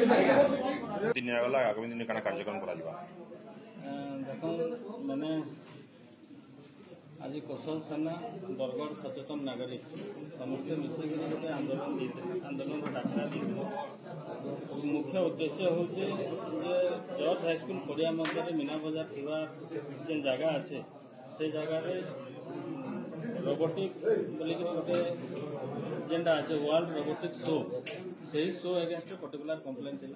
दिन गला आगामी दिन क्या कार्यक्रम कर देखो मैंने आज कौशल सेना बरगढ़ सचेतन नागरिक समस्त मिसिक गोटे आंदोलन डाकरा मुख्य उद्देश्य हूँ जर्ज हाईस्कल पड़िया मध्य मीना बजार थी जगह अच्छे से जगह रोबोटिक बोलिक गोटे जेनटा अच्छे वर्ल्ड रोबोटिक शो से शो एगेन्स्ट पर्टिकुलर कम्प्लेन थी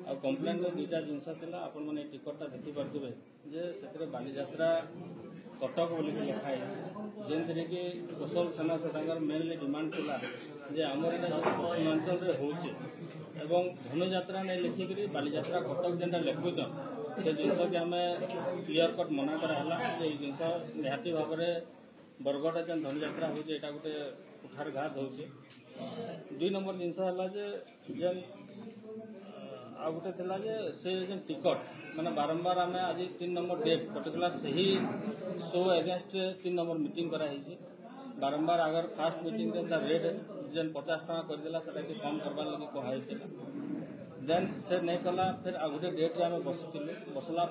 आ कम्प्लेन दुईटा जिनस था आपण मैंने टिकटा देखिपे जे से बालीजात्रा कटक बोलिक लिखाई जेनथि कि कौशल सेना से मेनली डिमांड थिला जे आमर यहाँ जो पश्चिमांचल होचे एवं धनुयात्रा नहीं लिखिकी बालीजात्रा कटक जेनटा लिखुचन से जिनस कि आम क्लीयर कट मना कराला जे जिनस निहाती भाव में बरगढ़ जेन धनुयात्रा होचे एटा गोटे कुठार घात होचे। 2 नंबर जिनस है जेन आ गोटे थिला जे से जेन टिकट माने बारंबार आम आज 3 नंबर डेट पर्टिकुलर से ही शो एगेन्स्ट 3 नंबर मीटिंग कराई बारंबार अगर फास्ट मीटिंग रेट जेन 50 टका करदेला से कम करवार लगे कहुई देन से नहीं कला फिर आ गोटे डेट्रे आम बसला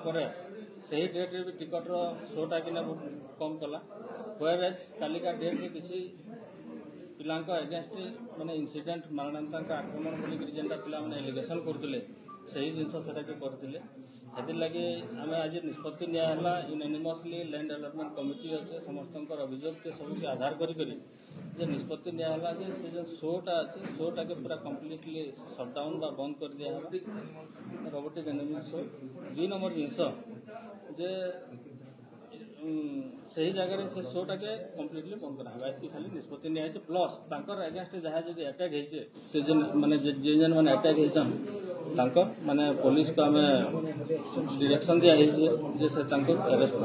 से ही डेट्रे भी टिकटर शोटा कि बहुत कम कला वेयर एज कालिका डेट्रे किसी पिला एगेन्स्ट माने इनसीडेंट मारणांतक आक्रमण बोलिक जेनटा पिला माने एलिगेशन करते से जिनस करते लगे आम आज निष्पत्ति निला यूनानिमसली लैंड डेवलपमेंट कमिटी अच्छे समस्त अभियोग के सब आधार करी निष्पत्ति निला से जो शोटा अच्छे शोटा के पूरा कम्प्लीटली सटडाउन बा बंद कर दिया रोबोटिक एनिमल शो। 2 नंबर जिनस जे से ही जगह से शोटा के कम्प्लीटली बंद करा खाली निष्पत्ति नि प्लस तांकर एगेन्स्ट जहाँ जब अटैक होचे से माने जेन माने अटैक होचन माने पुलिस को आम डायरेक्शन दिया जे से अरेस्ट